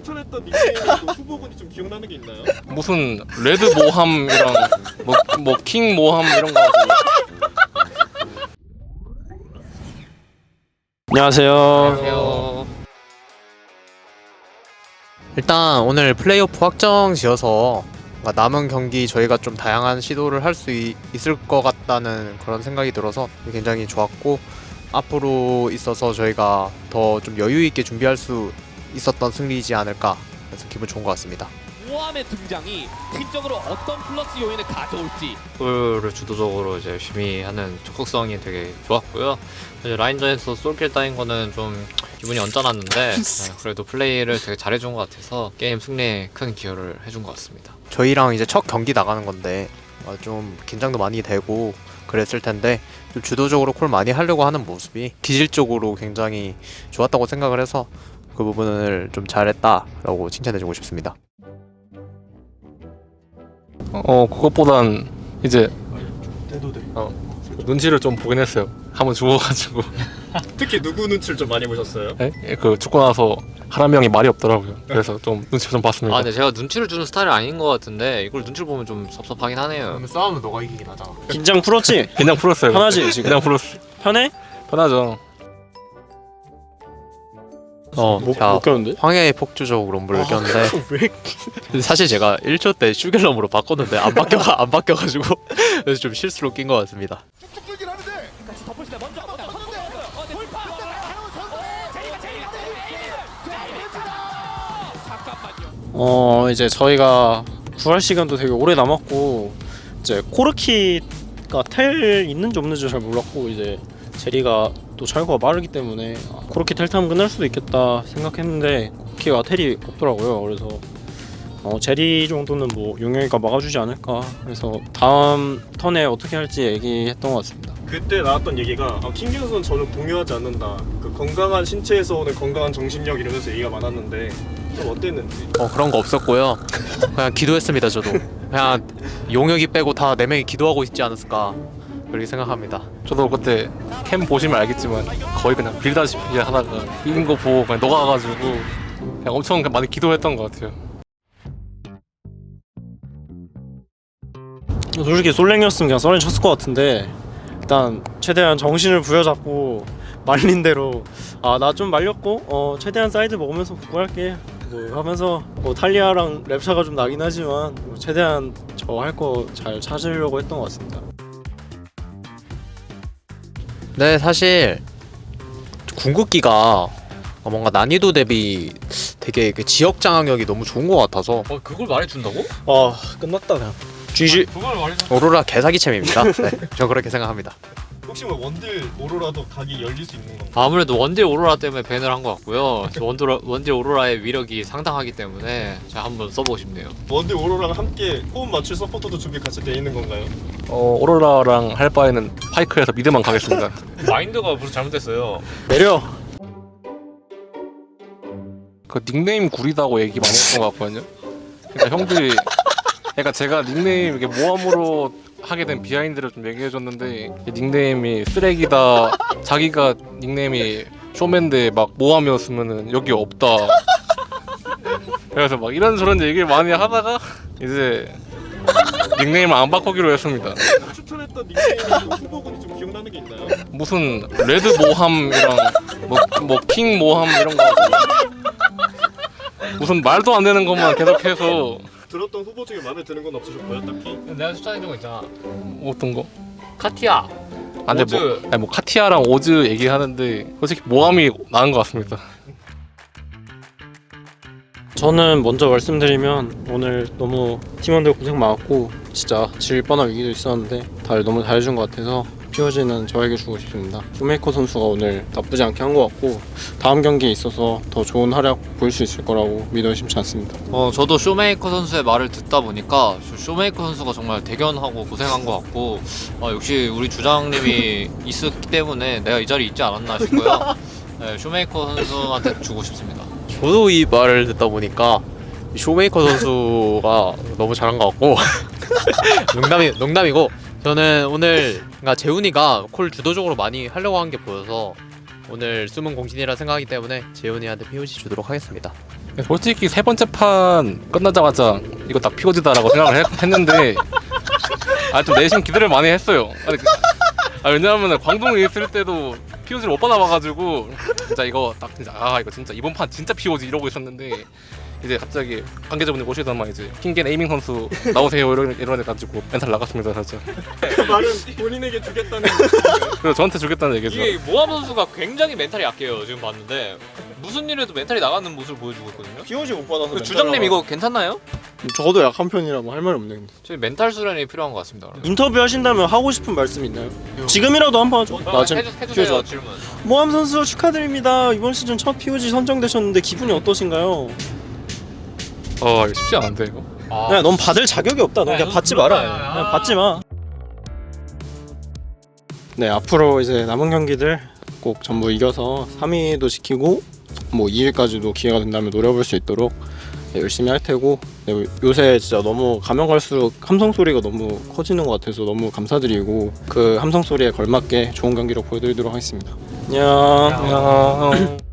추천했던 닉네임이고 후보군이 좀 기억나는 게 있나요? 무슨 레드 모함이랑 뭐 킹 모함 이런 거 하고. 안녕하세요. 일단 오늘 플레이오프 확정 지어서 남은 경기 저희가 좀 다양한 시도를 할 수 있을 것 같다는 그런 생각이 들어서 굉장히 좋았고, 앞으로 있어서 저희가 더 좀 여유 있게 준비할 수 있었던 승리이지 않을까, 그래서 기분 좋은 것 같습니다. 모함의 등장이 팀적으로 어떤 플러스 요인을 가져올지. 골을 주도적으로 이제 열심히 하는 적극성이 되게 좋았고요. 이제 라인전에서 솔킬 따인 거는 좀 기분이 언짢았는데 그래도 플레이를 되게 잘해준 것 같아서 게임 승리에 큰 기여를 해준 것 같습니다. 저희랑 이제 첫 경기 나가는 건데 좀 긴장도 많이 되고 그랬을 텐데, 좀 주도적으로 콜 많이 하려고 하는 모습이 기질적으로 굉장히 좋았다고 생각을 해서 그 부분을 좀 잘했다라고 칭찬해주고 싶습니다. 그것보단 이제 돼도 돼. 눈치를 좀 보긴 했어요. 한번 죽어가지고. 특히 누구 눈치를 좀 많이 보셨어요? 네? 그 죽고 나서 하람이 형이 말이 없더라고요. 그래서 좀 눈치 좀 봤습니다. 아 근데 제가 눈치를 주는 스타일이 아닌 것 같은데 이걸 눈치를 보면 좀 섭섭하긴 하네요. 싸우면 너가 이기긴 하잖아. 긴장 풀었지? 그냥 풀었어요. 편하지, 지금? 그냥 풀었어. 편해? 편하죠. 못 꼈는데? 황야의 폭주적 럼블을 꼈는데 근데 사실 제가 1초 때 슈겔럼으로 바꿨는데 안 바뀌어가지고 그래서 좀 실수로 낀 것 같습니다. 이제 저희가 구할 시간도 되게 오래 남았고, 이제 코르키가 텔 있는지 없는지 잘 몰랐고, 이제 제리가 또 철거가 빠르기 때문에 코르키 텔 타면 끝날 수도 있겠다 생각했는데 코르키가 텔이 없더라고요. 그래서 제리 정도는 뭐 용영이가 막아주지 않을까, 그래서 다음 턴에 어떻게 할지 얘기했던 것 같습니다. 그때 나왔던 얘기가 킹균선 저는 동요하지 않는다. 그 건강한 신체에서 오는 건강한 정신력 이러면서 얘기가 많았는데 좀 어땠는지. 그런 거 없었고요. 그냥 기도했습니다. 저도 그냥 용혁이 빼고 다 4명이 기도하고 있지 않았을까 그렇게 생각합니다. 저도 그때 캠 보시면 알겠지만 거의 그냥 빌다시피 하다가 이긴 거 보고 그냥 녹아가지고 그냥 엄청 많이 기도했던 것 같아요. 솔직히 솔랭이었으면 그냥 썰렌 쳤을 것 같은데, 일단 최대한 정신을 부여잡고 말린 대로 나 좀 말렸고 최대한 사이드 먹으면서 복구할게 뭐 하면서 탈리아랑 랩차가 좀 나긴 하지만 최대한 저 할 거 잘 찾으려고 했던 것 같습니다. 네, 사실 궁극기가 뭔가 난이도 대비 되게 그 지역 장악력이 너무 좋은 것 같아서 그걸 말해준다고? 끝났다 그냥. GG. 그걸 말해준. 오로라 개사기챔입니다. 네, 저 그렇게 생각합니다. 혹시 뭐 원딜 오로라도 각이 열릴 수 있는 건가요? 아무래도 원딜 오로라 때문에 밴을 한 것 같고요. 원딜 오로라의 위력이 상당하기 때문에 제가 한번 써보고 싶네요. 원딜 오로라랑 함께 호흡 맞출 서포터도 준비 같이 돼 있는 건가요? 오로라랑 할 바에는 파이크에서 미드만 가겠습니다. 마인드가 벌써 잘못됐어요. 내려. 그 닉네임 구리다고 얘기 많이 했던 것 같거든요. 그러니까 형들이, 그러니까 제가 닉네임 이렇게 모함으로 하게 된 비하인드를 좀 얘기해줬는데, 닉네임이 쓰레기다, 자기가 닉네임이 쇼맨데 막 모함이었으면은 여기 없다. 그래서 막 이런저런 얘기를 많이 하다가 이제 닉네임을 안 바꾸기로 했습니다. 추천했던 닉네임이고 후보군이 좀 기억나는 게 있나요? 무슨 레드 모함이랑 뭐 킹 모함 이런 거 하고 무슨 말도 안 되는 것만 계속해서. 들었던 후보 중에 마음에 드는 건 없으셨고요, 딱히? 내가 추천해준 거 있잖아. 어떤 거? 카티아. 근데 뭐 카티아랑 오즈 얘기하는데 솔직히 모함이 나은 것 같습니다. 저는 먼저 말씀드리면 오늘 너무 팀원들 고생 많았고 진짜 질 뻔한 위기도 있었는데 다들 너무 잘해준 것 같아서 POG는 저에게 주고 싶습니다. 쇼메이커 선수가 오늘 나쁘지 않게 한 것 같고 다음 경기에 있어서 더 좋은 활약 보일 수 있을 거라고 믿어 의심치 않습니다. 저도 쇼메이커 선수의 말을 듣다 보니까 쇼메이커 선수가 정말 대견하고 고생한 것 같고 역시 우리 주장님이 있었기 때문에 내가 이 자리에 있지 않았나 싶고요. 네, 쇼메이커 선수한테 주고 싶습니다. 저도 이 말을 듣다 보니까 쇼메이커 선수가 너무 잘한 것 같고 농담이고, 저는 오늘 그러니까 재훈이가 콜 주도적으로 많이 하려고 한 게 보여서 오늘 숨은 공신이라 생각하기 때문에 재훈이한테 POG 주도록 하겠습니다. 솔직히 세 번째 판 끝나자마자 이거 딱 POG다라고 생각을 했는데 좀 내심 기대를 많이 했어요. 왜냐하면 광동에 있을 때도 POG를 못 받아봐가지고 진짜 이거 딱 진짜 이거 진짜 이번 판 진짜 POG 이러고 있었는데 이제 갑자기 관계자분이 오시더만 이제 킹겐 에이밍 선수 나오세요 이런 해가지고 멘탈 나갔습니다 살짝. 그 말은 본인에게 주겠다는. 그래서 저한테 주겠다는 얘기죠. 이게 모함 선수가 굉장히 멘탈이 약해요. 지금 봤는데 무슨 일에도 멘탈이 나가는 모습을 보여주고 있거든요. POG 못 받아서 그 주장님 이거 괜찮나요? 저도 약한 편이라 뭐 할 말 없네. 저희 멘탈 수련이 필요한 것 같습니다. 인터뷰 하신다면 하고 싶은 말씀 있나요? 지금이라도 한번 하죠. 나 지금 해주세요 질문. 모함 선수 축하드립니다. 이번 시즌 첫 POG 선정되셨는데 기분이 어떠신가요? 이거 쉽지 않은데 이거. 야, 넌 받을 자격이 없다. 넌 그냥 받지 마라. 그냥 받지 마. 네, 앞으로 이제 남은 경기들 꼭 전부 이겨서 3위도 지키고 뭐 2위까지도 기회가 된다면 노려볼 수 있도록 열심히 할 테고, 네, 요새 진짜 너무 가면 갈수록 함성 소리가 너무 커지는 것 같아서 너무 감사드리고 그 함성 소리에 걸맞게 좋은 경기력 보여드리도록 하겠습니다. 안녕. 안녕.